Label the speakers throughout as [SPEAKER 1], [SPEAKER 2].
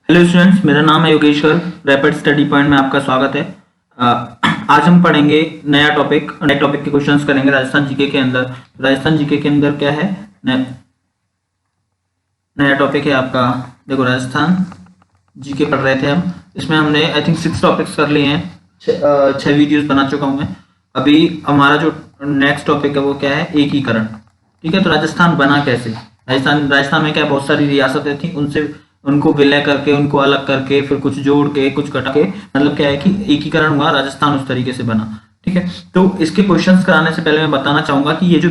[SPEAKER 1] Hello students, मेरा नाम है योगेश्वर। रैपिड स्टडी पॉइंट में आपका स्वागत है। अ, आज हम पढ़ेंगे नए टॉपिक के क्वेश्चंस करेंगे राजस्थान जीके के अंदर। राजस्थान जीके के अंदर क्या है, नया टॉपिक है आपका। देखो, राजस्थान जीके पढ़ रहे थे हम। इसमें हमने आई थिंक 6 टॉपिक्स कर लिए हैं। 6 वीडियोस बना चुका हूं मैं। अभी हमारा जो नेक्स्ट टॉपिक है वो क्या है, एकीकरण। ठीक है, तो राजस्थान बना कैसे। राजस्थान में क्या बहुत सारी रियासतें थी, उनसे उनको विलय करके, उनको अलग करके, फिर कुछ जोड़ के, कुछ कटा के, मतलब क्या है कि एकीकरण हुआ, राजस्थान उस तरीके से बना। ठीक है, तो इसके क्वेश्चंस कराने से पहले मैं बताना चाहूंगा कि ये जो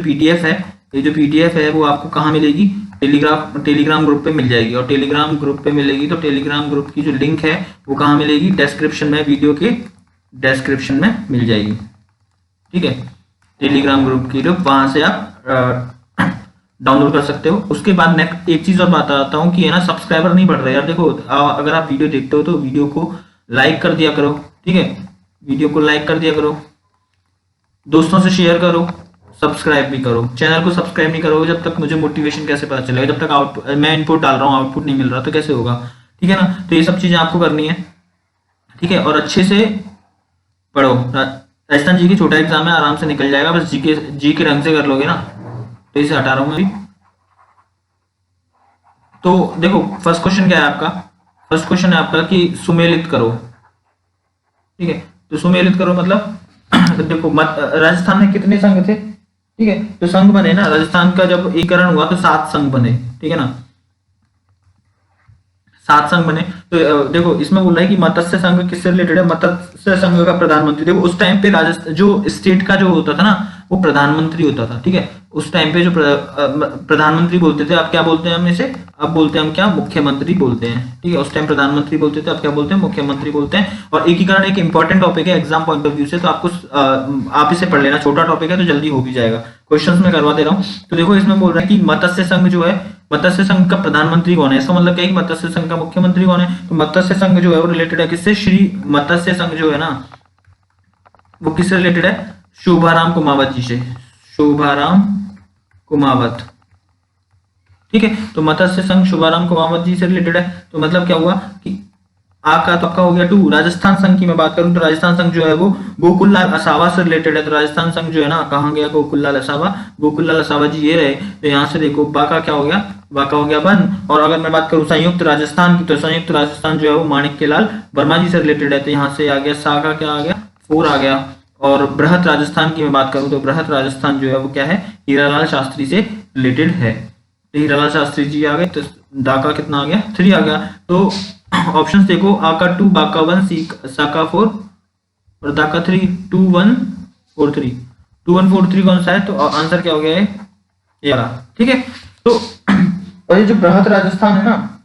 [SPEAKER 1] पीडीएफ है वो आपको कहाँ मिलेगी, टेलीग्राम ग्रुप पे मिल जाएगी। और टेलीग्राम ग्रुप पे मिलेगी तो टेलीग्राम ग्रुप की जो लिंक है वो कहाँ मिलेगी, डिस्क्रिप्शन में, वीडियो के डिस्क्रिप्शन में मिल जाएगी। ठीक है, टेलीग्राम ग्रुप की लिंक वहां से आप डाउनलोड कर सकते हो। उसके बाद नेक्स्ट एक चीज और बताता हूँ कि है ना, सब्सक्राइबर नहीं बढ़ रहे यार। देखो, अगर आप वीडियो देखते हो तो वीडियो को लाइक कर दिया करो। ठीक है, वीडियो को लाइक कर दिया करो, दोस्तों से शेयर करो, सब्सक्राइब भी करो। चैनल को सब्सक्राइब नहीं करोगे जब तक, मुझे मोटिवेशन कैसे पता चलेगा, जब तक मैं इनपुट डाल रहा हूँ आउटपुट नहीं मिल रहा तो कैसे होगा। ठीक है ना, तो ये सब चीजें आपको करनी है। ठीक है, और अच्छे से पढ़ो। राजस्थान जी की छोटा एग्जाम है, आराम से निकल जाएगा। बस जी के रंग से कर लोगे ना। तो इसे हटा रहा हूं मैं अभी। तो देखो, फर्स्ट क्वेश्चन क्या है आपका। फर्स्ट क्वेश्चन है आपका कि सुमेलित करो। ठीक है, तो सुमेलित करो मतलब देखो, राजस्थान में कितने संघ थे। ठीक है, तो संघ बने ना, राजस्थान का जब एकीकरण हुआ तो 7 संघ बने। ठीक है ना, 7 संघ बने। तो देखो, इसमें बोल रहा है कि मत्स्य संघ किससे रिलेटेड है, मत्स्य संघ का प्रधानमंत्री। देखो, उस टाइम पे राजस्थान जो स्टेट का जो होता था ना, वो प्रधानमंत्री होता था। ठीक है, उस टाइम पे जो प्रधानमंत्री बोलते थे, अब क्या बोलते हैं हम इसे, अब बोलते हैं हम क्या, मुख्यमंत्री बोलते हैं। ठीक है, उस टाइम प्रधानमंत्री बोलते थे, अब क्या बोलते हैं, मुख्यमंत्री बोलते हैं। और एकीकरण एक इंपॉर्टेंट टॉपिक है एग्जाम पॉइंट ऑफ व्यू से, तो आपको आप इसे पढ़ लेना। छोटा टॉपिक है तो जल्दी हो भी जाएगा। क्वेश्चंस में करवा दे रहा हूँ। तो देखो, इसमें बोल रहा है कि मत्स्य संघ जो है, मत्स्य संघ का प्रधानमंत्री कौन है। इसका मतलब क्या है कि मत्स्य संघ का मुख्यमंत्री कौन है। तो मत्स्य संघ जो है वो रिलेटेड है किससे, श्री मत्स्य संघ जो है ना, वो किससे रिलेटेड है, शोभाराम कुमावत जी से। शोभाराम कुमावत। ठीक है, तो मत्स्य संघ शोभाराम कुमावत जी से रिलेटेड है। तो मतलब क्या हुआ कि आ का तो आपका हो गया 2। राजस्थान संघ की मैं बात करूं तो राजस्थान संघ जो है वो गोकुललाल असावा से रिलेटेड है। तो राजस्थान संघ जो है ना, कहाँ गया, गोकुललाल असावा। गोकुललाल असावा जी ये रहे। तो यहाँ से देखो, बा का क्या हो गया, बा का हो गया वन। और अगर मैं बात करूं संयुक्त राजस्थान की, तो संयुक्त राजस्थान जो है वो माणिक्यलाल वर्मा जी से रिलेटेड है। तो यहाँ से आ गया, सा का क्या आ गया, 4 आ गया। और बृहत राजस्थान की मैं बात करूं तो बृहत राजस्थान जो है वो क्या है, हीरालाल शास्त्री से रिलेटेड है। तो हीरालाल शास्त्री जी आ गए। तो दा का कितना आ गया, 3 आ गया। तो ऑप्शंस देखो, आ का 2, बा का 1, सा का 4 और दा का 3। 2 1 4 3, 2 1 4 3 कौन सा है, तो आंसर क्या हो गया है, ये रहा। ठीक है, तो और ये जो बृहत राजस्थान है ना,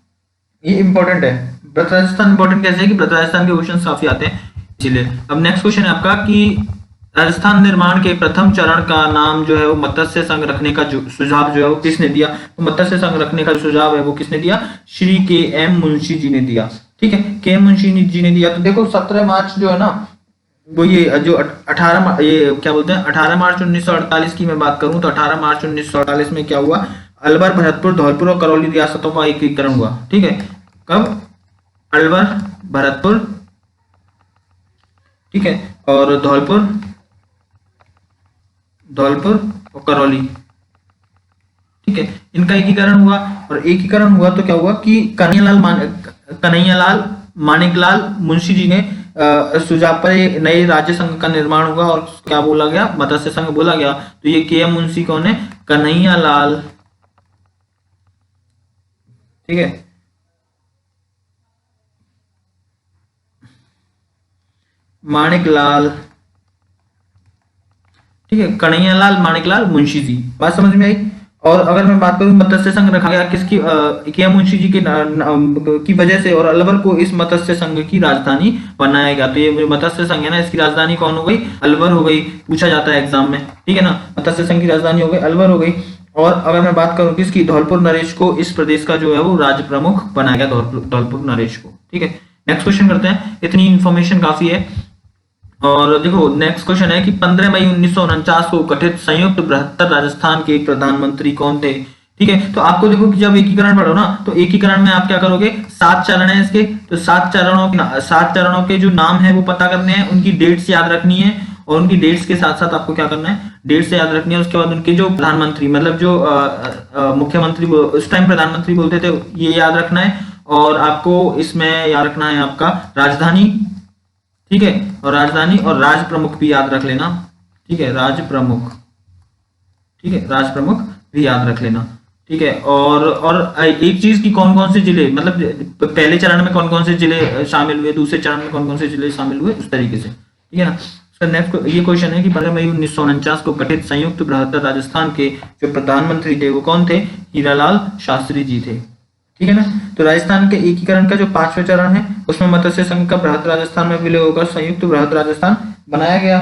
[SPEAKER 1] ये इंपॉर्टेंट है। बृहत राजस्थान इंपॉर्टेंट कैसे है कि बृहत राजस्थान के क्वेश्चन काफी आते हैं, इसीलिए। अब नेक्स्ट क्वेश्चन है आपका कि राजस्थान निर्माण के प्रथम चरण का नाम जो है वो मत्स्य संघ रखने का जो सुझाव जो है वो किसने दिया। तो मत्स्य संघ रखने का सुझाव है वो किसने दिया, श्री के एम मुंशी जी ने दिया। ठीक है, के एम मुंशी जी ने दिया। तो देखो, 17 मार्च जो है ना, वो ये जो 18 ये क्या बोलते हैं, 18 मार्च 1948 की मैं बात करूं तो 18 मार्च 1948 में क्या हुआ, अलवर, भरतपुर, धौलपुर और करौली रियासतों का एकीकरण हुआ। ठीक है, कब, अलवर, भरतपुर, ठीक है, और धौलपुर और करौली। ठीक है, इनका एकीकरण हुआ। और एकीकरण हुआ तो क्या हुआ कि कन्हैयालाल मानिकलाल मुंशी जी ने सुझाव पर एक नए राज्य संघ का निर्माण हुआ और क्या बोला गया, मत्स्य संघ बोला गया। तो ये के एम मुंशी कौन है, कन्हैयालाल। ठीक है, माणिकलाल। ठीक है, कन्हैयालाल माणिकलाल मुंशी जी। बात समझ में आई। और अगर मैं बात करूं मत्स्य संघ रखा गया किसकी, के मुंशी जी की वजह से, और अलवर को इस मत्स्य संघ की राजधानी बनाया गया। तो ये मत्स्य संघ है ना, इसकी राजधानी कौन हो गई, अलवर हो गई। पूछा जाता है एग्जाम में। ठीक है ना, मत्स्य संघ की राजधानी हो गई, अलवर हो गई। और अगर मैं बात करूं किसकी, धौलपुर नरेश को इस प्रदेश का जो है वो राज्य प्रमुख बनाया गया, धौलपुर नरेश को। ठीक है, नेक्स्ट क्वेश्चन करते हैं। इतनी इंफॉर्मेशन काफी है। और देखो, नेक्स्ट क्वेश्चन है कि 15 मई 1949 को गठित संयुक्त बृहत्तर राजस्थान के प्रधानमंत्री कौन थे। ठीक है। तो आपको देखो कि जब एकीकरण पढ़ो ना, तो एकीकरण में आप क्या करोगे, 7 चरण है इसके, तो 7 चरणों के जो नाम है वो पता करने हैं, उनकी डेट्स याद रखनी है, और उनकी डेट्स के साथ साथ आपको क्या करना है, डेट्स याद रखनी है। उसके बाद उनके जो प्रधानमंत्री, मतलब जो मुख्यमंत्री उस टाइम प्रधानमंत्री बोलते थे, ये याद रखना है। और आपको इसमें याद रखना है आपका राजधानी, ठीक है, और राजधानी और राज प्रमुख भी याद रख लेना, ठीक है, राज प्रमुख, ठीक है, राज प्रमुख भी याद रख लेना, ठीक है। और एक चीज की कौन कौन से जिले, मतलब पहले चरण में कौन कौन से जिले शामिल हुए, दूसरे चरण में कौन कौन से जिले शामिल हुए, उस तरीके से, ठीक है ना। सर नेक्स्ट ये क्वेश्चन है कि 15 मई 1949 को गठित संयुक्त बृहत्तर राजस्थान के जो प्रधानमंत्री थे वो कौन थे, हीरालाल शास्त्री जी थे, ठीक है ना। तो राजस्थान के एकीकरण का जो 5वां चरण है, उसमें मत्स्य संघ का बृहत्तर राजस्थान में विलय होकर संयुक्त बृहत्तर राजस्थान बनाया गया,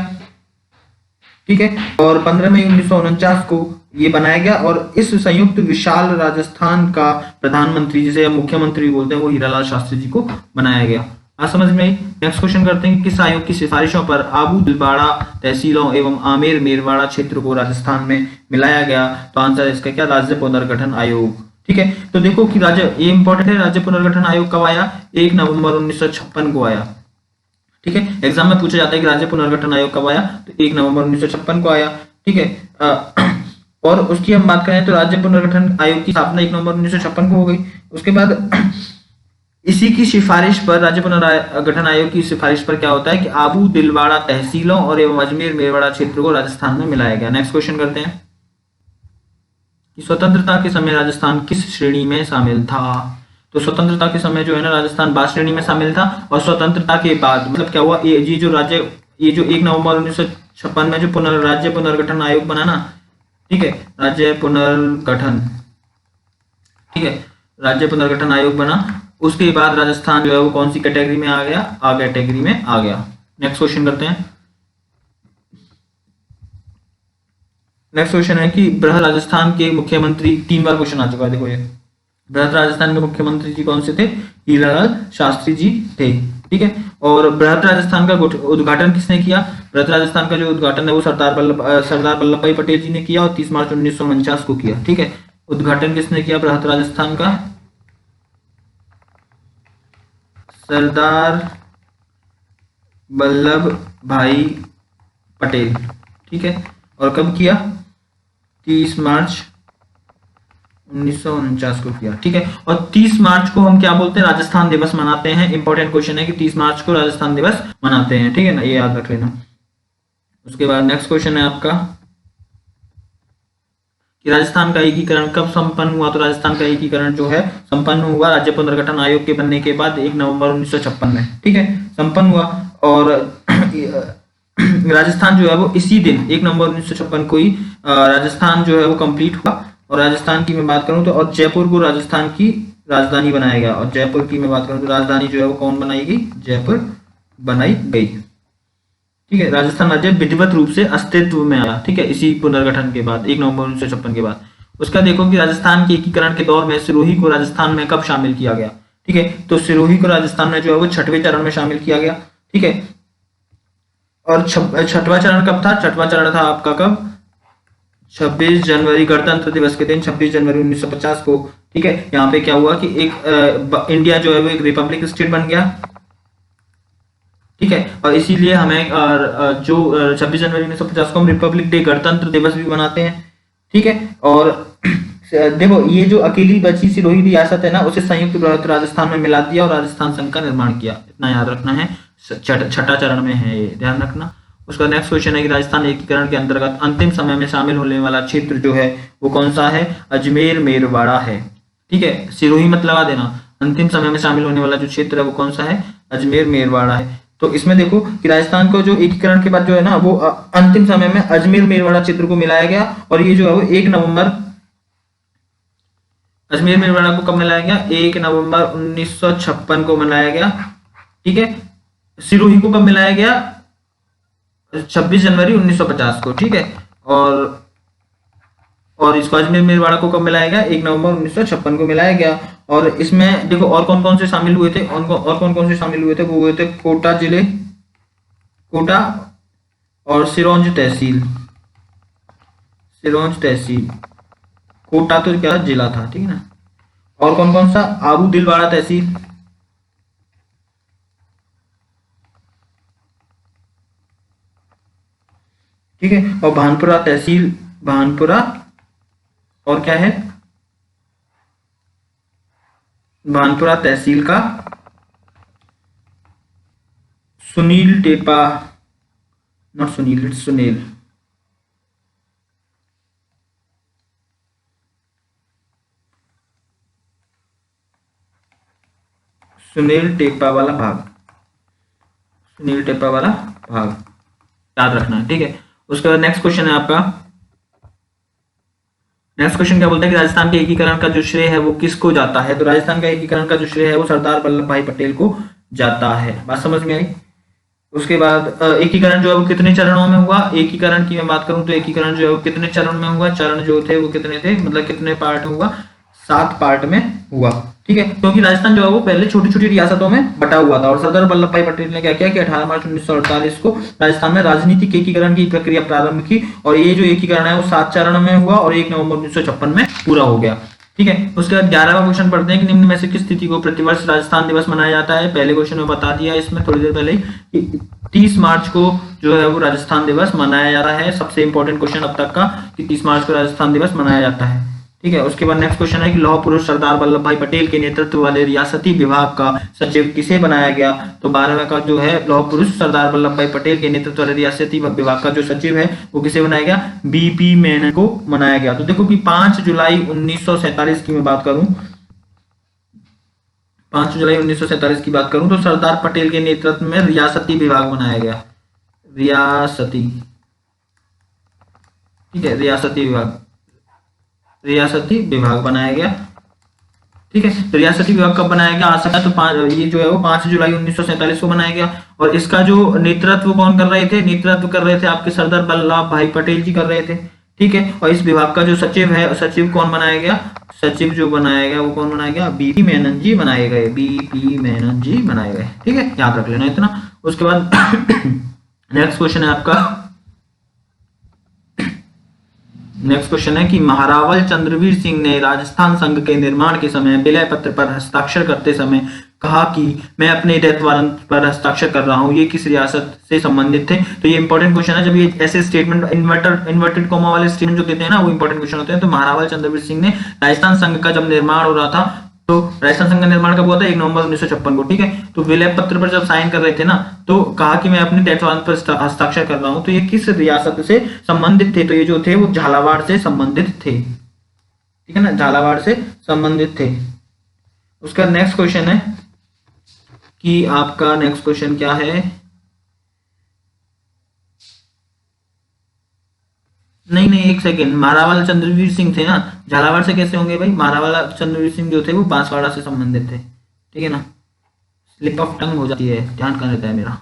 [SPEAKER 1] ठीक है। और 15 मई 1949 को ये बनाया गया, और इस संयुक्त विशाल राजस्थान का प्रधानमंत्री, जिसे हम मुख्यमंत्री बोलते हैं, वो हीरालाल शास्त्री जी को बनाया गया। आज समझ में आई। नेक्स्ट क्वेश्चन करते हैं, किस आयोग की सिफारिशों पर आबू दिलवाड़ा तहसीलों एवं आमेर मेरवाड़ा क्षेत्र को राजस्थान में मिलाया गया। तो आंसर इसका क्या, राज्य पुनर्गठन आयोग, ठीक है। तो देखो कि ये इंपॉर्टेंट है, राज्य पुनर्गठन आयोग कब आया, 1 नवंबर 1956 को आया, ठीक है। एग्जाम में पूछा जाता है कि राज्य पुनर्गठन आयोग कब आया, तो 1 नवंबर 1956 को आया, ठीक है। और उसकी हम बात करें तो राज्य पुनर्गठन आयोग की स्थापना 1 नवंबर 1956 को हो गई। उसके बाद इसी की सिफारिश पर, राज्य पुनर्गठन आयोग की सिफारिश पर क्या होता है कि आबू दिलवाड़ा तहसीलों और एवं अजमेर मेरवाड़ा क्षेत्र को राजस्थान में मिलाया गया। नेक्स्ट क्वेश्चन करते हैं कि स्वतंत्रता के समय राजस्थान किस श्रेणी में शामिल था। तो स्वतंत्रता के समय जो है ना, राजस्थान 12 श्रेणी में शामिल था, और स्वतंत्रता के बाद मतलब क्या हुआ, ये जो 1 नवंबर 1956 में जो राज्य पुनर्गठन आयोग बना ना, ठीक है, राज्य पुनर्गठन, ठीक है, राज्य पुनर्गठन आयोग बना, उसके बाद राजस्थान जो है वो कौन सी कैटेगरी में आ गया, आ कैटेगरी में आ गया। नेक्स्ट क्वेश्चन करते हैं। नेक्स्ट क्वेश्चन है कि बृहद राजस्थान के मुख्यमंत्री, 3 बार क्वेश्चन आ चुका है, देखो ये बृहद राजस्थान के मुख्यमंत्री जी कौन से थे, हीरालाल शास्त्री जी थे, ठीक है। और बृहद राजस्थान का उद्घाटन किसने किया, बृहद राजस्थान का जो उद्घाटन है वो सरदार वल्लभ भाई पटेल जी ने किया, और 30 मार्च 1949 को किया, ठीक है। उद्घाटन किसने किया बृहद राजस्थान का, सरदार वल्लभ भाई पटेल, ठीक है। और कब किया, 30 मार्च 1949 को किया, ठीक है। और 30 मार्च को हम क्या बोलते हैं, राजस्थान दिवस मनाते हैं। इंपॉर्टेंट क्वेश्चन है कि 30 मार्च को राजस्थान दिवस मनाते हैं, ठीक है ना, ये याद रख लेना। उसके बाद नेक्स्ट क्वेश्चन है आपका कि राजस्थान का एकीकरण कब संपन्न हुआ। तो राजस्थान का एकीकरण जो है संपन्न हुआ राज्य पुनर्गठन आयोग के बनने के बाद 1 नवंबर 1956 में, ठीक है, संपन्न हुआ। और राजस्थान जो है वो इसी दिन 1 नवंबर 1956 को ही राजस्थान जो है वो कंप्लीट हुआ। और राजस्थान की मैं बात करूं तो, और जयपुर को राजस्थान की राजधानी बनाया गया, और जयपुर की मैं बात करूं तो राजधानी जो है वो कौन बनाई गई, जयपुर बनाई गई, ठीक है। राजस्थान राज्य विधिवत रूप से अस्तित्व में आया, ठीक है, इसी पुनर्गठन के बाद 1 नवंबर 1956 के बाद। उसका देखो कि राजस्थान के एकीकरण के दौर में सिरोही को राजस्थान में कब शामिल किया गया, ठीक है। तो सिरोही को राजस्थान में जो है वो 6वें चरण में शामिल किया गया, ठीक है। और 6वां चरण कब था, 6वां चरण था आपका कब, 26 जनवरी, गणतंत्र दिवस के दिन 26 जनवरी 1950 को, ठीक है। यहाँ पे क्या हुआ कि एक इंडिया जो है वो एक रिपब्लिक स्टेट बन गया, ठीक है। और इसीलिए हमें जो 26 जनवरी 1950 को हम रिपब्लिक डे, गणतंत्र दिवस भी मनाते हैं, ठीक है। और देखो ये जो अकेली बची सिरोही रियासत है ना, उसे संयुक्त बृहत्तर राजस्थान में मिला दिया और राजस्थान संघ का निर्माण किया, इतना याद रखना है। 6ठा चरण में है ये, ध्यान रखना। उसका नेक्स्ट क्वेश्चन है कि राजस्थान एकीकरण के अंतर्गत अंतिम समय में शामिल होने वाला क्षेत्र जो है वो कौन सा है, अजमेर मेरवाड़ा है, ठीक है। सिरोही मत लगा देना, अंतिम समय में शामिल होने वाला जो क्षेत्र है वो कौन सा है, अजमेर मेरवाड़ा है। तो इसमें देखो कि राजस्थान को जो एकीकरण के बाद जो है ना वो अंतिम समय में अजमेर मेरवाड़ा क्षेत्र को मिलाया गया, और ये जो है वो 1 नवंबर, अजमेर मेरवाड़ा को कब मिलाया गया, 1 नवंबर 1956 को मिलाया गया, ठीक है। सिरोही को कब मिलाया गया, 26 जनवरी 1950 को, ठीक है। और इसको अजमेर मेरवाड़ा को कब मिलाया गया, 1 नवंबर 1956 को मिलाया गया। और इसमें देखो और कौन कौन से शामिल हुए थे, और कौन कौन से शामिल हुए थे, वो हुए थे कोटा जिले, कोटा और सिरोंज तहसील, कोटा तो क्या जिला था, ठीक है ना। और कौन कौन सा, आबू दिलवाड़ा तहसील, ठीक है, और भानपुरा तहसील, भानपुरा, और क्या है, भानपुरा तहसील का सुनील टेपा, नॉट सुनील, इट्स सुनील, सुनील टेपा वाला भाग, सुनील टेपा वाला भाग याद रखना है, ठीक है। उसके बाद नेक्स्ट क्वेश्चन है आपका, नेक्स्ट क्वेश्चन क्या बोलता है कि राजस्थान के एकीकरण का जो श्रेय है वो किसको जाता है। तो राजस्थान का एकीकरण का जो श्रेय है वो सरदार वल्लभ भाई पटेल को जाता है। बात समझ में आई। उसके बाद एकीकरण जो है वो कितने चरणों में हुआ। एकीकरण की मैं बात करूं तो एकीकरण जो है वो कितने चरण में हुआ, चरण जो थे वो कितने थे, मतलब कितने पार्ट में हुआ, 7 पार्ट में हुआ, ठीक है। क्योंकि राजस्थान जो है वो पहले छोटी छोटी रियासतों में बटा हुआ था और सरदार वल्लभ भाई पटेल ने क्या किया कि 18 मार्च 1948 को राजस्थान में राजनीतिक एकीकरण की प्रक्रिया प्रारंभ की और ये जो एकीकरण है वो 7 चरण में हुआ और 1 नवंबर 1956 में पूरा हो गया, ठीक है। उसके बाद 11वां क्वेश्चन पढ़ते हैं कि निम्न में से किस तिथि को प्रतिवर्ष राजस्थान दिवस मनाया जाता है। पहले क्वेश्चन में बता दिया इसमें थोड़ी देर पहले ही 30 मार्च को जो है वो राजस्थान दिवस मनाया जाता है। सबसे इंपॉर्टेंट क्वेश्चन अब तक का कि 30 मार्च को राजस्थान दिवस मनाया जाता है, ठीक है। उसके बाद नेक्स्ट क्वेश्चन है कि लौह पुरुष सरदार वल्लभ भाई पटेल के नेतृत्व वाले रियासती विभाग का सचिव किसे बनाया गया। तो 12वें का जो है लौह पुरुष सरदार वल्लभ भाई पटेल के नेतृत्व वाले रियासती विभाग का जो सचिव है वो किसे बनाया गया, बीपी मेनन को बनाया गया। तो देखो कि 5 जुलाई 1947 की मैं बात करूं, 5 जुलाई 1947 की बात करूं तो सरदार पटेल के नेतृत्व में रियासती विभाग बनाया गया, रियासती, ठीक है, रियासती विभाग, रियासती विभाग बनाया गया, ठीक है। तो रियासती विभाग कब बनाया गया आ सकता है तो ये जो है वो 5 जुलाई 1947 को बनाया गया और इसका जो नेतृत्व कौन कर रहे थे, नेतृत्व कर रहे थे आपके सरदार वल्लभ भाई पटेल जी कर रहे थे, ठीक है। और इस विभाग का जो सचिव है, सचिव कौन बनाया गया, सचिव जो बनाया गया वो कौन बनाया गया, बीपी मेनन जी बनाए गए, बीपी मेनन जी बनाए गए, ठीक है, याद रख लेना इतना। उसके बाद नेक्स्ट क्वेश्चन है आपका, नेक्स्ट क्वेश्चन है कि महारावल चंद्रवीर सिंह ने राजस्थान संघ के निर्माण के समय विलय पत्र पर हस्ताक्षर करते समय कहा कि मैं अपने डेथ वारंट पर हस्ताक्षर कर रहा हूं, ये किस रियासत से संबंधित थे। तो ये इंपॉर्टेंट क्वेश्चन है, जब ये ऐसे स्टेटमेंट इन्वर्टेड कॉमा वाले स्टेटमेंट जो देते हैं ना वो इंपॉर्टेंट क्वेश्चन होते हैं। तो महारावल चंद्रवीर सिंह ने राजस्थान संघ का जब निर्माण हो रहा था तो राजस्थान संघ का निर्माण कब हुआ था, 1 नवंबर 1956 को, ठीक है। तो विलय पत्र पर जब साइन कर रहे थे ना तो कहा कि मैं अपने डेथ वारंट पर हस्ताक्षर कर रहा हूं, तो ये किस रियासत से संबंधित थे। तो ये जो थे वो झालावाड़ से संबंधित थे, ठीक है ना, झालावाड़ से संबंधित थे। उसका नेक्स्ट क्वेश्चन है कि आपका नेक्स्ट क्वेश्चन क्या है, नहीं नहीं एक सेकेंड, महारावल चंद्रवीर सिंह थे ना, झालावाड़ से कैसे होंगे भाई, महारावल चंद्रवीर सिंह जो थे वो बांसवाड़ा से संबंधित थे, ठीक है ना, स्लिप ऑफ टंग हो जाती है, ध्यान कर रहता है मेरा।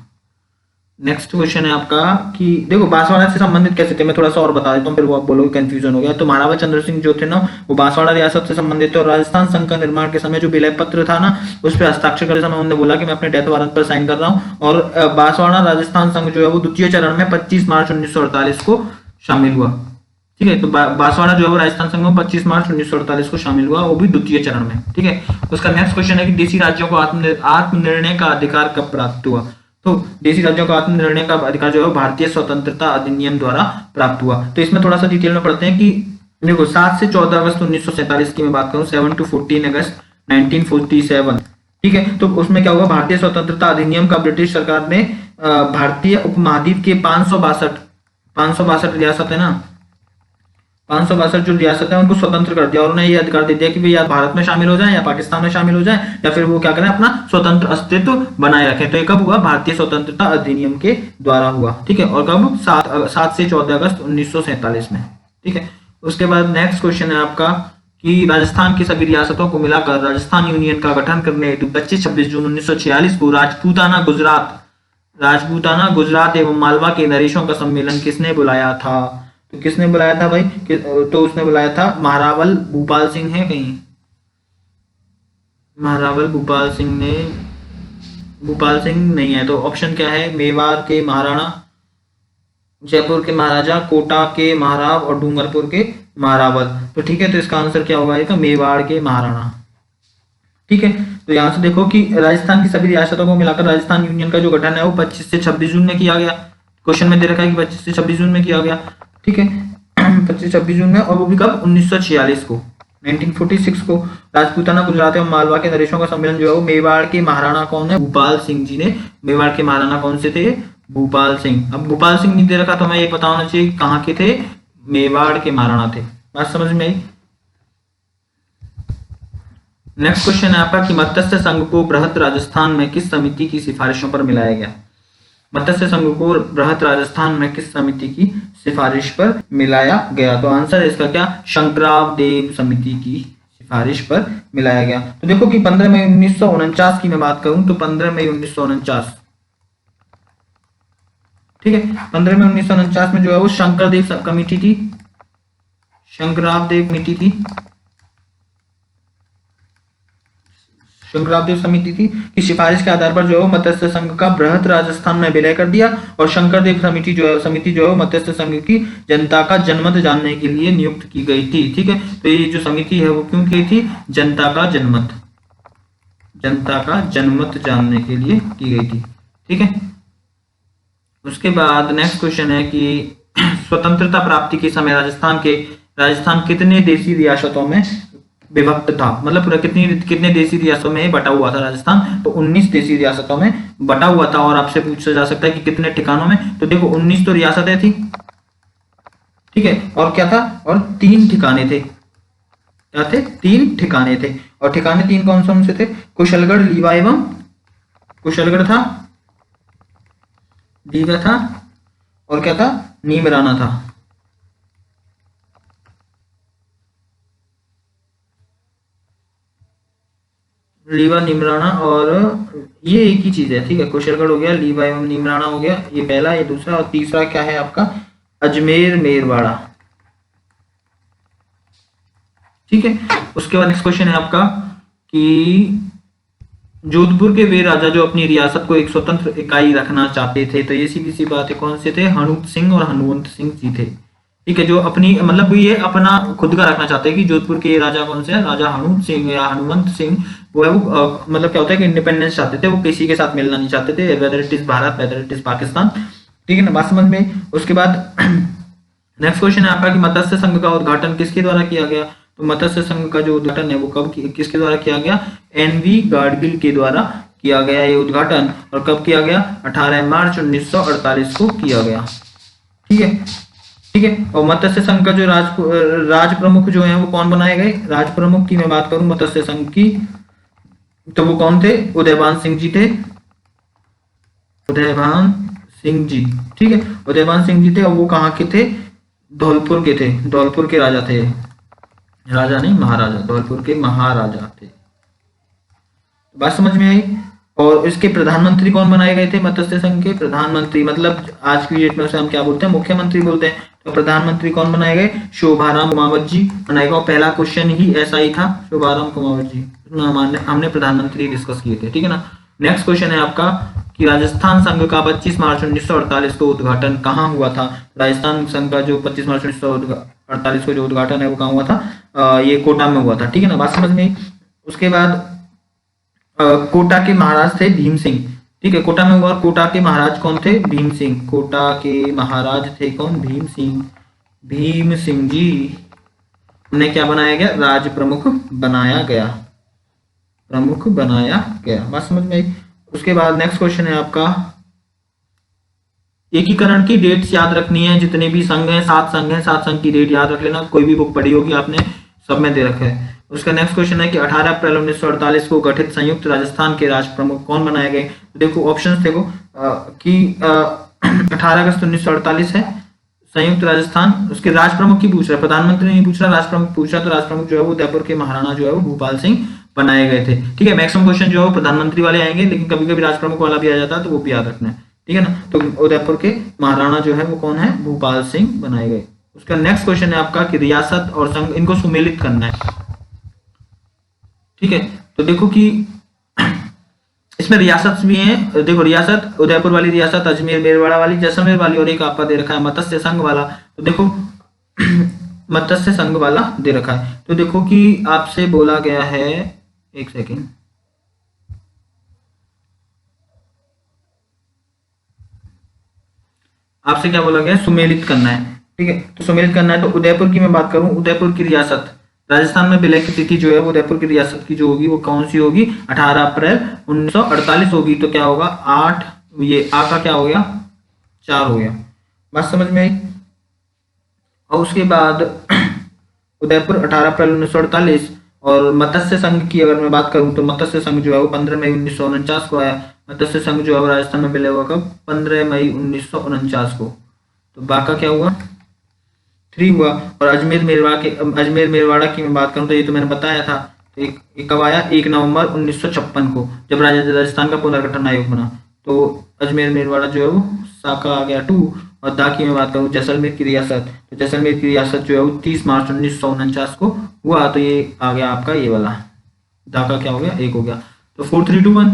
[SPEAKER 1] नेक्स्ट क्वेश्चन है आपका कि देखो बांसवाड़ा से संबंधित कैसे थे, मैं थोड़ा सा और बता देता हूँ फिर वो आप बोलोगे कंफ्यूजन हो गया। तो महारावल चंद्र सिंह जो थे ना वो बांसवाड़ा रियासत से संबंधित थे और राजस्थान संघ का निर्माण के समय जो विलय पत्र था ना उस पर हस्ताक्षर करते समय उन्होंने बोला कि मैं अपने डेथ वारंट पर साइन कर रहा हूँ। और बांसवाड़ा राजस्थान संघ जो है वो द्वितीय चरण में 25 मार्च 1948 को शामिल हुआ, ठीक है। तो बांसवाड़ा जो है वो राजस्थान संघ में 25 मार्च 1948 को शामिल हुआ, वो भी द्वितीय चरण में, ठीक है। उसका नेक्स्ट क्वेश्चन है कि देशी राज्यों को आत्मनिर्णय का अधिकार कब प्राप्त हुआ। तो देशी राज्यों का आत्मनिर्णय का अधिकार जो है भारतीय स्वतंत्रता अधिनियम द्वारा प्राप्त हुआ। तो इसमें थोड़ा सा डिटेल में पढ़ते हैं कि देखो 7 से 14 अगस्त 1947 की मैं बात करूं, 7 to 14 अगस्त 1947, ठीक है। तो उसमें क्या हुआ, भारतीय स्वतंत्रता अधिनियम का ब्रिटिश सरकार ने भारतीय उपमहाद्वीप के 562 रियासत है ना, 562 जो रियासत है उनको स्वतंत्र कर दिया और उन्हें यह अधिकार दे दिया कि वे या भारत में शामिल हो जाएं या पाकिस्तान में शामिल हो जाएं या फिर वो क्या करें अपना स्वतंत्र अस्तित्व बनाए रखें। तो ये कब हुआ, भारतीय स्वतंत्रता अधिनियम के द्वारा हुआ, ठीक है। और कब 7 से 14 अगस्त 1947 में, ठीक है। उसके बाद नेक्स्ट क्वेश्चन है आपका कि राजस्थान की सभी रियासतों को मिलाकर राजस्थान यूनियन का गठन करने हेतु 25-26 जून 1946 को राजपूताना गुजरात एवं मालवा के नरेशों का सम्मेलन किसने बुलाया था। तो किसने बुलाया था भाई, तो उसने बुलाया था महारावल भूपाल सिंह है कहीं, महारावल भूपाल सिंह ने, भूपाल सिंह नहीं है तो ऑप्शन क्या है, मेवाड़ के महाराणा, जयपुर के महाराजा, कोटा के महाराव और डूंगरपुर के मारावल। तो ठीक है, तो इसका आंसर क्या होगा, तो मेवाड़ के महाराणा। ठीक है, तो यहाँ से देखो कि राजस्थान की सभी रियासतों को मिलाकर राजस्थान यूनियन का जो गठन है वो 25 से 26 जून में किया गया। क्वेश्चन में दे रखा है कि 25 से 26 जून में किया गया। ठीक है 25-26 जून में, और वो भी कब, 1946 को, 1946 को। राजपूताना, गुजरात एवं मालवा के नरेशों का सम्मेलन जो है वो मेवाड़ के महाराणा कौन है, भूपाल सिंह जी ने। मेवाड़ के महाराणा कौन से थे, भूपाल सिंह। अब भूपाल सिंह नहीं दे रखा तो हमें ये पता होना चाहिए कहाँ के थे, मेवाड़ के महाराणा थे। बात समझ में आई। नेक्स्ट क्वेश्चन है आपका कि मत्स्य संघ को बृहत राजस्थान में किस समिति की सिफारिशों पर मिलाया गया। मत्स्य संघ को बृहत राजस्थान में किस समिति की सिफारिश पर मिलाया गया, तो आंसर है इसका क्या, शंकरराव देव समिति की सिफारिश पर मिलाया गया। तो देखो कि 15 मई 1949 की मैं बात करूं तो 15 मई 1949, ठीक है 15 मई 1949 में जो है वो शंकरदेव कमेटी थी, शंकरराव देव कमेटी थी, शंकरराव देव समिति थी की सिफारिश के आधार पर जो है मत्स्य संघ का बृहत राजस्थान में विलय कर दिया। और शंकरदेव समिति जो है मत्स्य संघ की जनता का जनमत जानने के लिए नियुक्त की गई थी। ठीक है, तो ये जो समिति है वो क्यों की थी, जनता का जनमत जानने के लिए की गई थी। ठीक है, उसके बाद नेक्स्ट क्वेश्चन है कि स्वतंत्रता प्राप्ति के समय राजस्थान कितने देशी रियासतों में विभक्त था, मतलब पूरा कितने देशी रियासतों में बटा हुआ था राजस्थान, तो 19 देशी रियासतों में बटा हुआ था। और आपसे पूछा जा सकता है कि कितने ठिकानों में, तो देखो 19 तो रियासतें थी, ठीक है, और क्या था, और 3 ठिकाने थे। क्या थे, 3 ठिकाने थे। और ठिकाने 3 कौन से थे, कुशलगढ़, लीवा एवं कुशलगढ़ था, लीवा था, और क्या था, नीमराना था। लीवा, नीमराना, और ये एक ही चीज है। ठीक है, कुशलगढ़ हो गया, लीवा एवं नीमराना हो गया, ये पहला, ये दूसरा, और तीसरा क्या है आपका, अजमेर मेरवाड़ा। ठीक है, उसके बाद नेक्स्ट क्वेश्चन है आपका कि जोधपुर के वे राजा जो अपनी रियासत को एक स्वतंत्र इकाई रखना चाहते थे, तो ये सीधी सी बात है, कौन से थे, हनूप सिंह और हनुमंत सिंह जी थे। ठीक है, जो अपनी मतलब ये अपना खुद का रखना चाहते हैं कि जोधपुर के राजा कौन से हैं, राजा हनूप सिंह या हनुमंत सिंह, वो है वो मतलब क्या होता है कि इंडिपेंडेंस चाहते थे, वो किसी के साथ मिलना नहीं चाहते थे, whether it is Bharat whether it is Pakistan. ठीक है ना, बात समझ में। उसके बाद नेक्स्ट क्वेश्चन है आपका कि मत्स्य संघ का उद्घाटन किसके द्वारा किया गया, तो मत्स्य संघ का जो उद्घाटन है वो किसके द्वारा किया गया, एनवी गाडगिल के द्वारा किया गया ये उद्घाटन। और कब किया गया, 18 मार्च 1948 को किया गया। ठीक है, ठीक है, और मत्स्य संघ का जो राज प्रमुख जो है वो कौन बनाए गए, राज प्रमुख की मैं बात करूं मत्स्य संघ की, तो वो कौन थे, उदयभान सिंह जी थे, उदयभान सिंह जी। ठीक है, उदयभान सिंह जी थे, और वो कहाँ के थे, धौलपुर के थे, धौलपुर के राजा थे, राजा नहीं महाराजा, धौलपुर के महाराजा थे। बात समझ में आई। और इसके प्रधानमंत्री कौन बनाए गए थे, मत्स्य संघ के प्रधानमंत्री, मतलब आज की डेट में उसे हम क्या बोलते हैं, मुख्यमंत्री बोलते हैं। तो प्रधानमंत्री कौन बनाए गए, शोभाराम कुमावत जी बनाए गए। पहला क्वेश्चन ही ऐसा ही था, शोभाराम कुमावत जी, हमने प्रधानमंत्री डिस्कस किए थे। ठीक है ना। नेक्स्ट क्वेश्चन है आपका कि राजस्थान संघ का 25 मार्च 1948 को उद्घाटन कहाँ हुआ था। राजस्थान संघ का जो 25 मार्च 1948 को जो उद्घाटन है वो कहाँ हुआ था, ये कोटा में हुआ था। ठीक है ना, बात समझ में। उसके बाद कोटा के महाराज थे भीम सिंह। ठीक है, कोटा में हुआ। कोटा के महाराज कौन थे, भीम सिंह। कोटा के महाराज थे कौन, भीम सिंह। भीम सिंह जी उन्हें क्या बनाया गया, राज प्रमुख बनाया गया, प्रमुख बनाया गया। बात समझ में आई। उसके बाद नेक्स्ट क्वेश्चन है आपका, एकीकरण की डेट्स याद रखनी है। जितने भी संघ हैं, 7 संघ हैं, 7 संघ की डेट याद रख लेना। कोई भी बुक पढ़ी होगी आपने, सब में दे रखा है। उसका नेक्स्ट क्वेश्चन है कि 18 अप्रैल 1948 को गठित संयुक्त राजस्थान के राज प्रमुख कौन बनाए गए। तो देखो ऑप्शंस देखो कि 18 अगस्त 1948 है संयुक्त राजस्थान। उसके राज प्रमुख की पूछ रहा है, प्रधानमंत्री नहीं पूछ रहा, राज प्रमुख पूछ रहा। तो राज प्रमुख जो है वो उदयपुर के महाराणा जो है वो भूपाल सिंह बनाए गए थे। ठीक है, मैक्सिमम क्वेश्चन जो है वो प्रधानमंत्री वाले आएंगे, लेकिन कभी कभी राज प्रमुख वाला भी आ जाता है, तो वो भी याद रखना है। ठीक है ना। तो उदयपुर के महाराणा जो है वो कौन है, भूपाल सिंह बनाए गए। उसका नेक्स्ट क्वेश्चन है आपका कि रियासत और संघ इनको सुमेलित करना है। ठीक है, तो देखो कि इसमें रियासत भी हैं। देखो रियासत, उदयपुर वाली रियासत, अजमेर मेरवाड़ा वाली, जैसलमेर वाली, और एक आपका दे रखा है मत्स्य संघ वाला। तो देखो मत्स्य संघ वाला दे रखा है। तो देखो कि आपसे बोला गया है, एक सेकेंड, आपसे क्या बोला गया है, सुमेलित करना है। ठीक है, तो सुमेलित करना है। तो उदयपुर की मैं बात करूं, उदयपुर की रियासत, राजस्थान में विलय की तिथि जो है वो उदयपुर की रियासत की जो होगी वो कौन सी होगी, 18 अप्रैल 1948 होगी। तो क्या होगा, 8, ये आ का क्या हो गया, 4 हो गया। बात समझ में आई। और उसके बाद उदयपुर 18 अप्रैल 1948। और मत्स्य संघ की अगर मैं बात करूं तो मत्स्य संघ जो है वो 15 मई 1949 को आया। मत्स्य संघ जो है वो राजस्थान में विलय हुआ कब, 15 मई 1949 को। तो बाका क्या हुआ, 3 हुआ। और अजमेर मेरवाड़ा की मैं बात करूं तो ये तो मैंने बताया था। तो एक कब आया, 1 नवंबर 1956 को, जब राजस्थान का पुनर्गठन आयोग बना। तो अजमेर मेरवाड़ा जो है वो साका आ गया 2। और दा की मैं बात करूं, जैसलमेर की रियासत, तो जैसलमेर की रियासत जो है वो 30 मार्च 1949 को हुआ। तो ये आ गया आपका ये वाला, दा का क्या हो गया, 1 हो गया। तो 4, 3, 2, 1,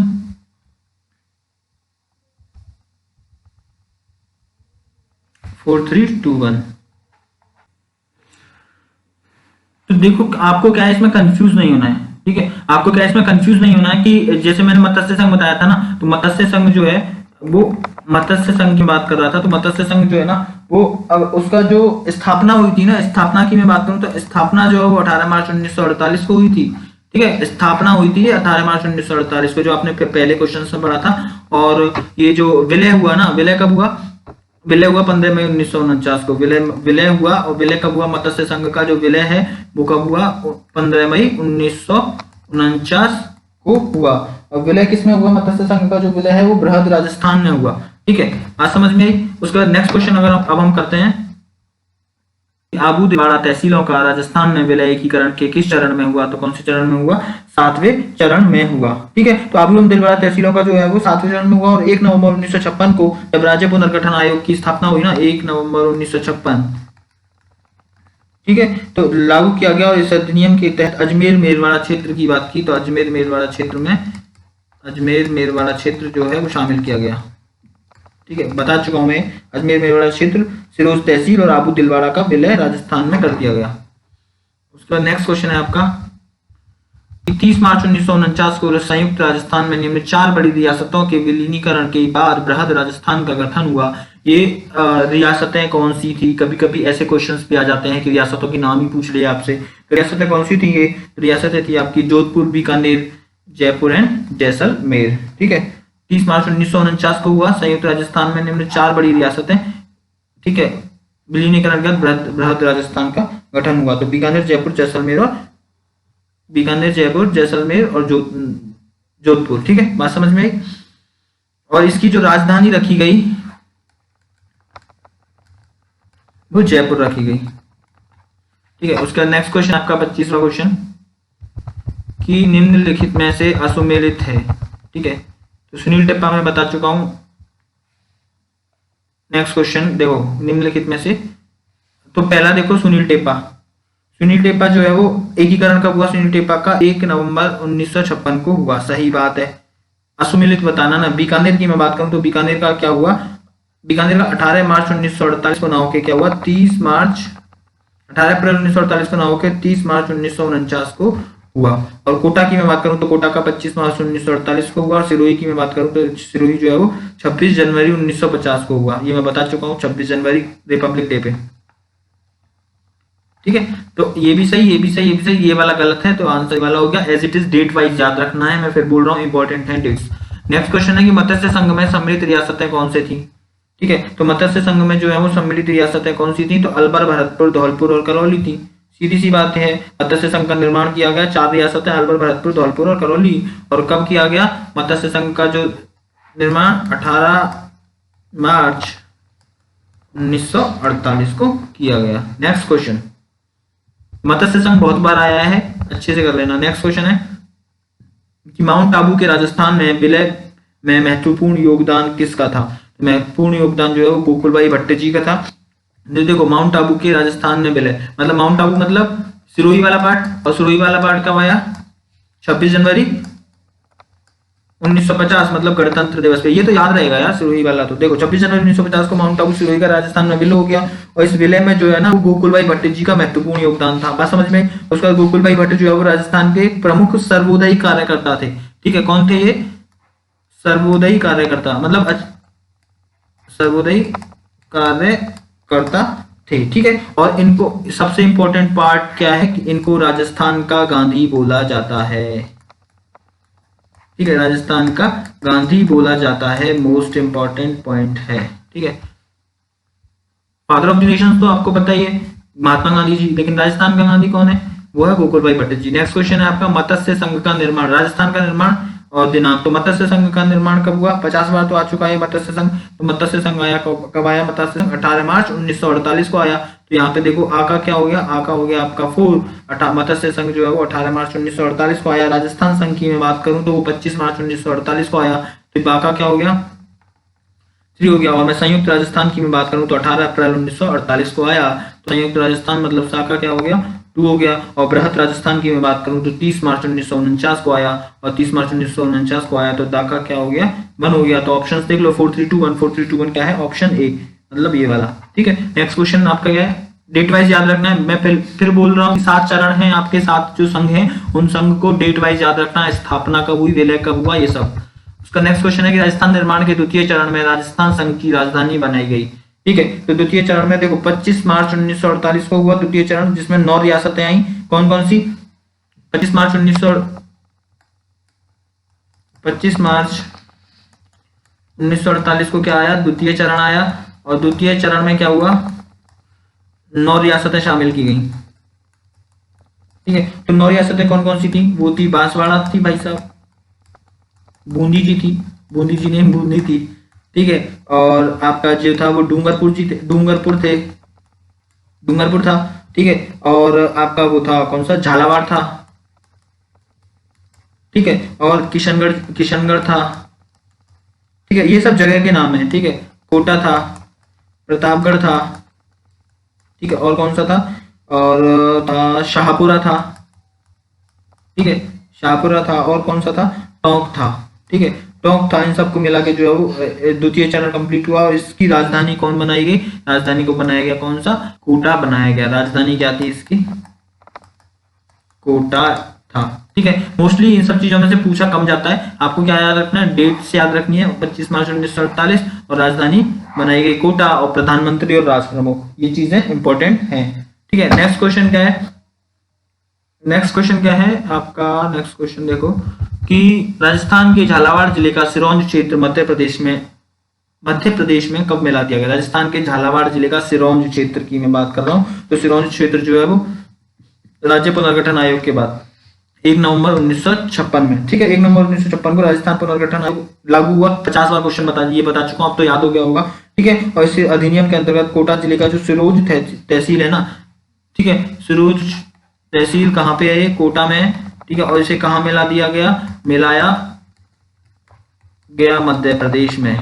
[SPEAKER 1] 4, 3, 2, 1। तो देखो आपको क्या है, इसमें कंफ्यूज नहीं होना है। ठीक है, आपको क्या है, इसमें कंफ्यूज नहीं होना है कि जैसे मैंने मत्स्य संघ बताया था ना, तो मत्स्य संघ जो है वो, मत्स्य संघ की बात कर रहा था, तो मत्स्य संघ जो है ना वो, अब उसका जो स्थापना हुई थी ना, स्थापना की मैं बात करूं तो स्थापना जो है वो 18 मार्च 1948 को हुई थी। ठीक है, स्थापना हुई थी 18 मार्च 1948 को, जो आपने पहले क्वेश्चन में पढ़ा था। और ये जो विलय हुआ ना, विलय कब हुआ, विलय हुआ 15 मई 1949 को, विलय हुआ। और विलय कब हुआ, मत्स्य संघ का जो विलय है वो कब हुआ, 15 मई 1949 को हुआ। और विलय किसमें हुआ, मत्स्य संघ का जो विलय है वो बृहद राजस्थान में हुआ। ठीक है, बात समझ में आई। उसके बाद नेक्स्ट क्वेश्चन अगर अब हम करते हैं, आबू दिवाड़ा तहसीलों का राजस्थान में विलय एकीकरण के किस चरण में हुआ, तो कौन से चरण में हुआ, 7वें चरण में हुआ। ठीक है, तो आबू दिलवाड़ा तहसीलों का जो है वो 7वें चरण में हुआ। और 1 नवंबर 1956 को जब राज्य पुनर्गठन आयोग की स्थापना हुई ना, 1 नवंबर 1956, ठीक है, तो लागू किया गया। और इस अधिनियम के तहत अजमेर मेरवाड़ा क्षेत्र की बात की तो अजमेर मेरवाड़ा क्षेत्र में, अजमेर मेरवाड़ा क्षेत्र जो है वो शामिल किया गया। ठीक है, बता चुका हूं मैं, अजमेर मेरवाड़ा क्षेत्र, सिरोज तहसील और आबू दिलवाड़ा का विलय राजस्थान में कर दिया गया। उसके बाद नेक्स्ट क्वेश्चन है आपका, 30 मार्च 1949 को संयुक्त राजस्थान में निम्न 4 बड़ी रियासतों के विलीनीकरण के बाद बृहद राजस्थान का गठन हुआ। ये रियासतें कौन सी थी, कभी कभी ऐसे क्वेश्चंस भी आ जाते हैं कि रियासतों के नाम ही पूछ लिए आपसे। तो रियासतें कौन सी थी, ये रियासतें थी आपकी जोधपुर, बीकानेर, जयपुर एंड जैसलमेर। ठीक है, 30 मार्च 1949 को हुआ। संयुक्त राजस्थान में निम्न 4 बड़ी रियासतें, ठीक है, विलीनीकरण के बाद बृहद राजस्थान का गठन हुआ। तो बीकानेर, जयपुर, जैसलमेर और बीकानेर, जयपुर, जैसलमेर और जोधपुर। ठीक है, बात समझ में आई। और इसकी जो राजधानी रखी गई वो जयपुर रखी गई। ठीक है, उसका नेक्स्ट क्वेश्चन आपका 25वां क्वेश्चन, कि निम्नलिखित में से असुमेलित है। ठीक है, तो सुनील टेप्पा मैं बता चुका हूं। नेक्स्ट क्वेश्चन देखो, निम्नलिखित में से, तो पहला देखो सुनील टेप्पा। सुनील टेप्पा जो है वो एकीकरण कब हुआ, सुनील टेप्पा का 1 नवंबर 1956 को हुआ। सही बात है, असुमेलित बताना ना। बीकानेर की मैं बात करूं तो बीकानेर का क्या हुआ, बीकानेर का 18 मार्च 1948 को ना होके क्या हुआ, 18 अप्रैल 1948 को ना होके 30 मार्च 1949 को हुआ। और कोटा की मैं बात करूं तो कोटा का 25 मार्च 1948 को हुआ। सिरोही की मैं बात करूं तो सिरोही जो है वो 26 जनवरी 1950 को हुआ। ये मैं बता चुका हूं, 26 जनवरी रिपब्लिक डे पे। ठीक है, तो ये भी सही, ये भी सही, ये भी सही, ये वाला गलत है, तो आंसर वाला हो गया। As it is date wise याद रखना है, मैं फिर बोल रहा हूँ इंपॉर्टेंट है डेट्स। नेक्स्ट क्वेश्चन है कि मत्स्य संघ में सम्मिलित रियासतें कौन सी थी। ठीक है, तो मत्स्य संघ में जो है वो सम्मिलित रियासतें कौन सी थी, तो अलवर, भरतपुर, धौलपुर और करौली थी। सीधी सी बात है, मत्स्य संघ का निर्माण किया गया 4 रियासतें, अलवर, भरतपुर, धौलपुर और करौली। और कब किया गया, मत्स्य संघ का जो निर्माण 18 मार्च 1948 को किया गया। नेक्स्ट क्वेश्चन, मत्स्य संघ बहुत बार आया है, अच्छे से कर लेना। नेक्स्ट क्वेश्चन है कि माउंट आबू के राजस्थान में विलय में महत्वपूर्ण योगदान किसका था। महत्वपूर्ण योगदान जो है वो गोकुल भाई भट्ट जी का था। देखो, माउंट आबू के राजस्थान में विलय, मतलब माउंट आबू मतलब सिरोही वाला पार्ट, और सिरोही वाला पार्ट कब आया, 26 जनवरी 1950 मतलब गणतंत्र दिवस पे। ये तो याद रहेगा यार सिरोही वाला। तो देखो 26 जनवरी 1950 को माउंट आबू सिरोही का राजस्थान में विलय हो गया, और इस विलय में जो है ना वो गोकुल भाई भट्ट जी का महत्वपूर्ण योगदान था। बात समझ में? उसके बाद गोकुल भाई भट्ट जो है वो राजस्थान के प्रमुख सर्वोदयी कार्यकर्ता थे। ठीक है, कौन थे ये? सर्वोदयी कार्यकर्ता, मतलब सर्वोदयी कार्यकर्ता थे। ठीक है, और इनको सबसे इंपॉर्टेंट पार्ट क्या है कि इनको राजस्थान का गांधी बोला जाता है। ठीक है, राजस्थान का गांधी बोला जाता है, मोस्ट इंपॉर्टेंट पॉइंट है। ठीक है, फादर ऑफ द नेशन तो आपको पता ही है, महात्मा गांधी जी, लेकिन राजस्थान का गांधी कौन है? वो है गोकुल भाई भट्ट जी। नेक्स्ट क्वेश्चन है आपका, मत्स्य संघ का निर्माण, राजस्थान का निर्माण और दिनांक। तो मत्स्य संघ का निर्माण कब हुआ? 50 बार तो आ चुका है मत्स्य संघ। तो मत्स्य संघ आया कब आया? मत्स्य संघ 18 मार्च 1948 को आया। तो यहाँ पे देखो आ का क्या हो गया? आ का हो गया आपका 4। मत्स्य संघ जो है वो 18 मार्च 1948 को आया। राजस्थान संघ की मैं बात करूं तो वो 25 मार्च 1948 को आया। तो बा का क्या हो गया? 3 हो गया। और मैं संयुक्त राजस्थान की मैं बात करूं तो 18 अप्रैल 1948 को आया। तो संयुक्त राजस्थान मतलब सा का क्या हो गया? 2 हो गया। और बृहत राजस्थान की मैं बात करूं तो 30 मार्च 1949 को आया, और 30 मार्च 1949 को आया। तो दा का क्या हो गया? 1 हो गया। तो ऑप्शन देख लो, 4321। 4321 क्या है? ऑप्शन ए, मतलब ये वाला। ठीक है, नेक्स्ट क्वेश्चन आपका क्या है? डेट वाइज याद रखना है। मैं फिर बोल रहा हूँ कि 7 चरण हैं आपके, 7 जो संघ हैं उन संघ को डेट वाइज याद रखना है, स्थापना कब हुई, विलय कब हुआ, ये सब। उसका नेक्स्ट क्वेश्चन है कि राजस्थान निर्माण के द्वितीय चरण में राजस्थान संघ की राजधानी बनाई गई। ठीक है, तो द्वितीय चरण में देखो 25 मार्च 1948 को हुआ द्वितीय चरण, जिसमें 9 रियासतें आई। कौन कौन सी? 25 मार्च 1948 को क्या आया? द्वितीय चरण आया। और द्वितीय चरण में क्या हुआ? 9 रियासतें शामिल की गई। ठीक है, तो 9 रियासतें कौन कौन सी थी? वो थी बांसवाड़ा थी भाई साहब, बूंदी जी थी, बूंदी जी नहीं बूंदी थी। ठीक है, और आपका जो था वो डूंगरपुर जी थे, डूंगरपुर था। ठीक है, और आपका वो था कौन सा? झालावाड़ था। ठीक है, और किशनगढ़ था। ठीक है, ये सब जगह के नाम है। ठीक है, कोटा था, प्रतापगढ़ था। ठीक है, और कौन सा था? और था शाहपुरा था। ठीक है, शाहपुरा था। और कौन सा था? टोंक था। ठीक है, टोंक था। इन सबको मिला के जो है वो द्वितीय चरण कंप्लीट हुआ। और इसकी राजधानी कौन बनाई गई? राजधानी को बनाया गया कौन सा? कोटा बनाया गया। राजधानी क्या थी इसकी? कोटा था। ठीक है, मोस्टली इन सब चीजों में से पूछा कम जाता है। आपको क्या याद रखना है? डेट से याद रखनी है, 25 मार्च 1948, और राजधानी बनाई गई कोटा, और प्रधानमंत्री और राष्ट्र प्रमुख, ये चीजें इंपॉर्टेंट हैं। ठीक है, नेक्स्ट क्वेश्चन क्या है? नेक्स्ट क्वेश्चन क्या है आपका? नेक्स्ट क्वेश्चन देखो कि राजस्थान के झालावाड़ जिले का सिरोंज क्षेत्र मध्य प्रदेश में कब मिला दिया गया? राजस्थान के झालावाड़ जिले का सिरोंज क्षेत्र की मैं बात कर रहा हूँ। तो सिरोंज क्षेत्र जो है वो राज्य पुनर्गठन आयोग के बाद 1 नवंबर 1956 में। ठीक है, 1 नवंबर 1956 को राजस्थान पुनर्गठन आयोग लागू हुआ। 50 बार क्वेश्चन बता चुका हूं, अब तो याद हो गया होगा। ठीक है, और इस अधिनियम के अंतर्गत कोटा जिले का जो सिरोंज तहसील है ना, ठीक है, सिरोंज तहसील कहाँ पे है? कोटा में है। ठीक है, और इसे कहाँ मिला दिया गया? मिलाया गया मध्य प्रदेश में।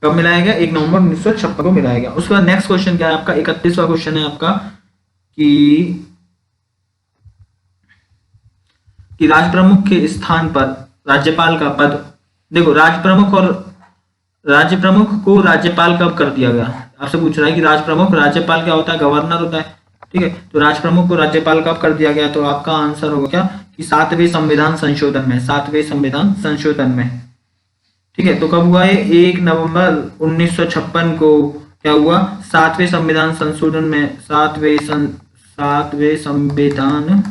[SPEAKER 1] कब मिलाया गया? 1 नवंबर 1956 को मिलाया गया। उसके बाद नेक्स्ट क्वेश्चन क्या है आपका? 31वां क्वेश्चन है आपका कि राज प्रमुख के स्थान पर राज्यपाल का पद, देखो राज्य प्रमुख को राज्यपाल कब कर दिया गया? आपसे पूछ रहा है कि राज प्रमुख, राज्यपाल क्या होता है? गवर्नर होता है। ठीक है, तो राज प्रमुख को राज्यपाल कब कर दिया गया? तो आपका आंसर होगा क्या कि 7वें संविधान संशोधन में, 7वें संविधान संशोधन में। ठीक है, तो कब हुआ है? 1 नवंबर 1956 को क्या हुआ? 7वें संविधान संशोधन में, 7वें संविधान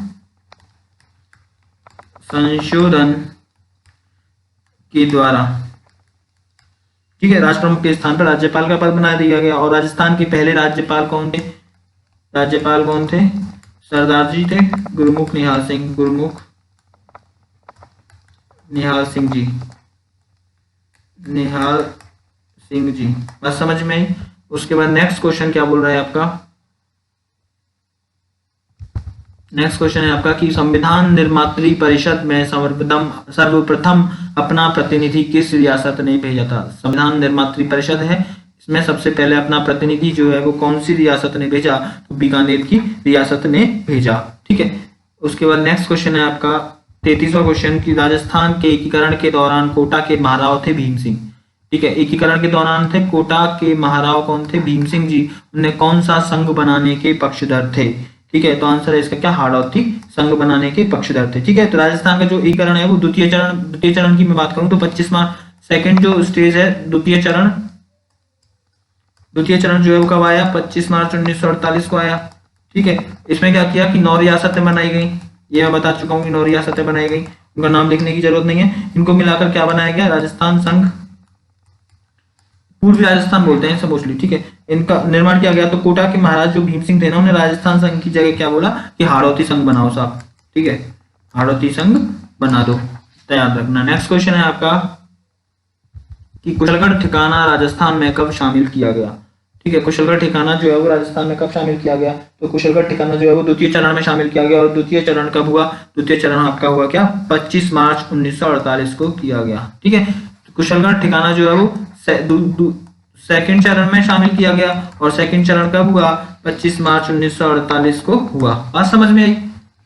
[SPEAKER 1] संशोधन के द्वारा। ठीक है, राष्ट्र प्रमुख के स्थान पर राज्यपाल का पद बना दिया गया। और राजस्थान के पहले राज्यपाल कौन थे? सरदार जी थे, गुरमुख निहाल सिंह जी। बस समझ में आई। उसके बाद नेक्स्ट क्वेश्चन क्या बोल रहा है आपका? नेक्स्ट क्वेश्चन है आपका कि संविधान निर्मात्री परिषद में सर्वप्रथम अपना प्रतिनिधि किस रियासत ने भेजा था? संविधान निर्मात्री परिषद है, इसमें सबसे पहले अपना प्रतिनिधि जो है वो कौन सी रियासत ने भेजा? तो बीकानेर की रियासत ने भेजा। ठीक है, उसके बाद नेक्स्ट क्वेश्चन है आपका 33वां क्वेश्चन कि राजस्थान के एकीकरण के दौरान कोटा के महाराव थे भीम सिंह। ठीक है, एकीकरण के दौरान थे कोटा के महाराव कौन थे? भीम सिंह जी। उन्हें कौन सा संघ बनाने के पक्षधर थे? ठीक है, तो आंसर है इसका क्या? हाड़ौती संघ बनाने के पक्षधर थे। ठीक है, तो राजस्थान का जो एकीकरण है वो द्वितीय चरण की मैं बात करूं तो 25 मार्च, सेकंड जो स्टेज है द्वितीय चरण जो है वो कब आया? 25 मार्च 1948 को आया। ठीक है, इसमें क्या किया कि 9 रियासतें बनाई गई। ये मैं बता चुका हूँ कि 9 रियासतें बनाई गई, उनका नाम लिखने की जरूरत नहीं है। इनको मिलाकर क्या बनाया गया? राजस्थान संघ, पूर्वी राजस्थान बोलते हैं इसे मोस्टली। ठीक है, इनका निर्माण किया गया। तो कोटा के महाराज जो भीम सिंह थे ना, उन्हें राजस्थान संघ की जगह क्या बोला कि हाड़ौती संघ बनाओ साहब। ठीक है, हाड़ौती संघ बना दो, तैयार रखना। नेक्स्ट क्वेश्चन है आपका कि कुशलगढ़ ठिकाना राजस्थान में कब शामिल किया गया? ठीक है, कुशलगढ़ ठिकाना जो है वो राजस्थान में कब शामिल किया गया? तो कुशलगढ़ ठिकाना जो है वो द्वितीय चरण में शामिल किया गया। और द्वितीय चरण कब हुआ? द्वितीय चरण आपका हुआ क्या? 25 मार्च 1948 को किया गया। ठीक है, कुशलगढ़ ठिकाना जो है वो सेकंड चरण में शामिल किया गया। और सेकंड चरण कब हुआ? 25 मार्च 1948 को हुआ। बात समझ में आई?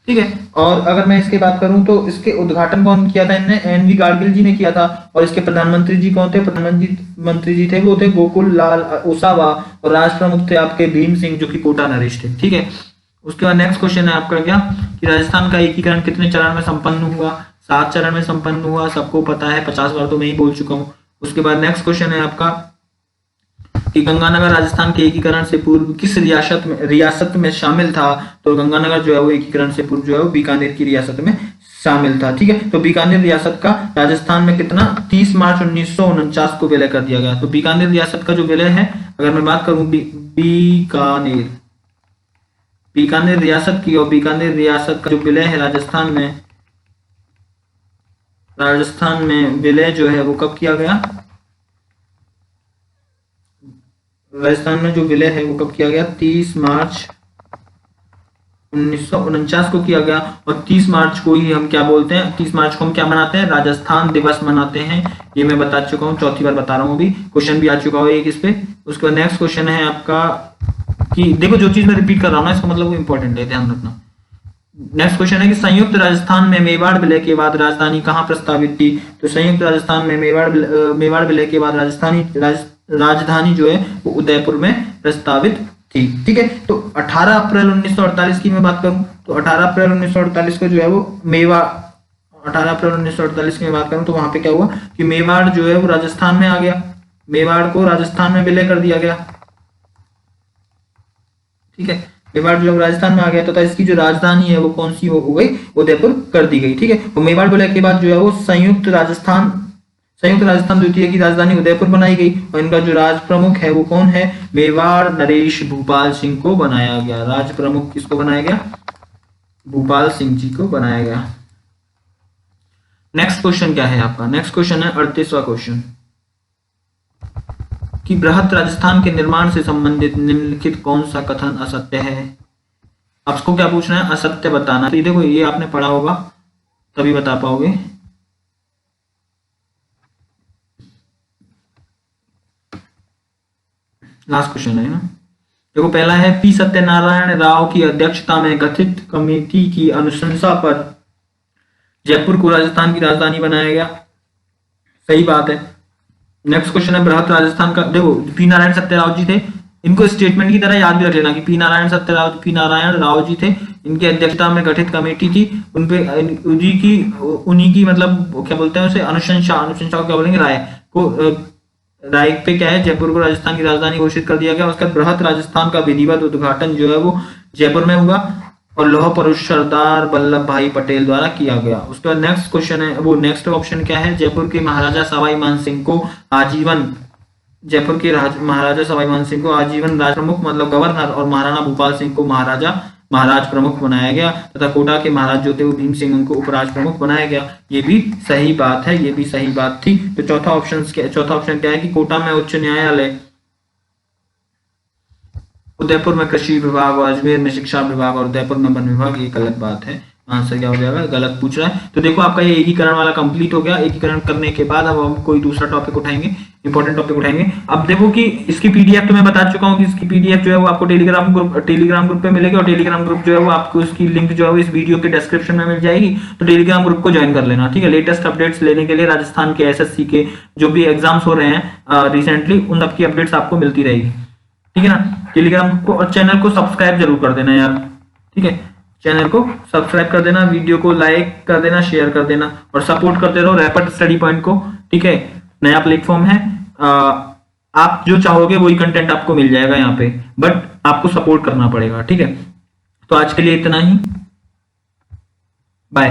[SPEAKER 1] ठीक है, और अगर मैं इसकी बात करूं तो इसके उद्घाटन कौन किया था? इनने एन.वी. गाडगिल जी ने किया था। और इसके प्रधानमंत्री जी कौन थे? प्रधानमंत्री जी थे वो थे गोकुल लाल ओसावा। और राष्ट्र प्रमुख थे आपके भीम सिंह जो कि कोटा नरेश थे। ठीक है, उसके बाद नेक्स्ट क्वेश्चन है आपका क्या कि राजस्थान का एकीकरण कितने चरण में संपन्न हुआ? 7 चरण में संपन्न हुआ, सबको पता है, 50 बार तो मैं ही बोल चुका हूँ। उसके बाद नेक्स्ट क्वेश्चन है आपका कि गंगानगर राजस्थान के एकीकरण से पूर्व किस रियासत में शामिल था? तो गंगानगर जो है वो एकीकरण से पूर्व जो है वो बीकानेर की रियासत में शामिल था। ठीक है, तो बीकानेर रियासत का राजस्थान में कितना? 30 मार्च 1949 को विलय कर दिया गया। तो बीकानेर रियासत का जो विलय है, अगर मैं बात करूं बीकानेर रियासत की, और बीकानेर रियासत का जो विलय है राजस्थान में विलय जो है वो कब किया गया? राजस्थान में जो विलय है वो कब किया गया? 30 मार्च 1949 को किया गया। और 30 मार्च को ही हम क्या बोलते हैं? 30 मार्च को हम क्या मनाते हैं? राजस्थान दिवस मनाते हैं। ये मैं बता चुका हूँ, चौथी बार बता रहा हूँ, अभी क्वेश्चन भी आ चुका हो एक इस पे। उसके बाद नेक्स्ट क्वेश्चन है आपका कि देखो जो चीज मैं रिपीट कर रहा हूँ ना, इसका मतलब वो इंपॉर्टेंट है, ध्यान रखना। नेक्स्ट क्वेश्चन है कि संयुक्त राजस्थान में मेवाड़ विलय के बाद राजधानी कहाँ प्रस्तावित थी? तो संयुक्त राजस्थान में मेवाड़ विलय के बाद राजधानी जो है वो उदयपुर में प्रस्तावित थी। ठीक है, तो 18 अप्रैल 1948 की मैं बात करूं तो 18 अप्रैल 1948 को जो है वो 18 अप्रैल 1948 की मैं बात करूं तो वहां पे क्या हुआ कि मेवाड़ जो है वो राजस्थान में आ गया। मेवाड़ को राजस्थान में विलय कर दिया गया। ठीक है, मेवाड़ जो राजस्थान में आ गया, तथा इसकी जो राजधानी है वो कौन सी हो गई? उदयपुर कर दी गई। ठीक है, तो मेवाड़ विलय के बाद जो है वो संयुक्त राजस्थान द्वितीय की राजधानी उदयपुर बनाई गई। और इनका जो राज प्रमुख है वो कौन है? मेवाड़ नरेश भूपाल सिंह को बनाया गया। राज प्रमुख किसको बनाया गया? भूपाल सिंह जी को बनाया गया। नेक्स्ट क्वेश्चन क्या है आपका? नेक्स्ट क्वेश्चन है 38वां क्वेश्चन कि बृहत राजस्थान के निर्माण से संबंधित निम्नलिखित कौन सा कथन असत्य है? आपको क्या पूछना है? असत्य बताना। तो देखो ये आपने पढ़ा होगा तभी बता पाओगे। लास्ट क्वेश्चन है ना, देखो पहला है पी सत्यनारायण राव की अध्यक्षता में गठित कमेटी की अनुशंसा पर जयपुर को राजस्थान की राजधानी बनाया गया। सही बात है। नेक्स्ट क्वेश्चन है बृहत राजस्थान का, देखो पी नारायण सत्यराव जी थे, इनको स्टेटमेंट की तरह याद भी रख लेना कि पी नारायण राव जी थे, इनकी अध्यक्षता में गठित कमेटी थी, उनपे उन्हीं की मतलब क्या बोलते हैं उसे अनुशंसा को क्या बोलेंगे? राय पे क्या है? जयपुर को राजस्थान की राजधानी घोषित कर दिया गया। उसके बाद बृहत राजस्थान का विधिवत उद्घाटन जो है वो जयपुर में हुआ और लौह पुरुष सरदार वल्लभ भाई पटेल द्वारा किया गया। उसके बाद नेक्स्ट क्वेश्चन है वो नेक्स्ट ऑप्शन क्या है? जयपुर के महाराजा सवाई मान सिंह को आजीवन राज प्रमुख मतलब गवर्नर और महाराणा भूपाल सिंह को महाराज प्रमुख बनाया गया तथा कोटा के महाराज जो थे वो भीम सिंह उनको उपराज प्रमुख बनाया गया। ये भी सही बात है, ये भी सही बात थी। तो चौथा ऑप्शन क्या है कि कोटा में उच्च न्यायालय, उदयपुर में कृषि विभाग और अजमेर में शिक्षा विभाग और उदयपुर में वन विभाग। ये गलत बात है, आंसर क्या हो जाएगा, गलत पूछ रहा है। तो देखो आपका ये एकीकरण वाला कंप्लीट हो गया। एकीकरण करने के बाद अब हम कोई दूसरा टॉपिक उठाएंगे, इंपॉर्टेंट टॉपिक उठाएंगे। अब देखो कि इसकी पीडीएफ तो मैं बता चुका हूँ कि इसकी पीडीएफ जो है वो आपको टेलीग्राम ग्रुप पे मिलेगी, और टेलीग्राम ग्रुप जो है वो आपको इसकी लिंक जो है वो इस वीडियो के डिस्क्रिप्शन में मिल जाएगी। तो टेलीग्राम ग्रुप को ज्वाइन कर लेना, ठीक है। लेटेस्ट अपडेट्स लेने के लिए राजस्थान के एसएससी के जो भी एग्जाम्स हो रहे हैं रिसेंटली, उन सबकी अपडेट्स आपको मिलती रहेगी, ठीक है ना। टेलीग्राम ग्रुप को और चैनल को सब्सक्राइब जरूर कर देना यार, ठीक है। चैनल को सब्सक्राइब कर देना, वीडियो को लाइक कर देना, शेयर कर देना, और सपोर्ट करते रहो रैपिड स्टडी पॉइंट को, ठीक है। नया प्लेटफॉर्म है, आप जो चाहोगे वही कंटेंट आपको मिल जाएगा यहाँ पे, बट आपको सपोर्ट करना पड़ेगा, ठीक है। तो आज के लिए इतना ही, बाय।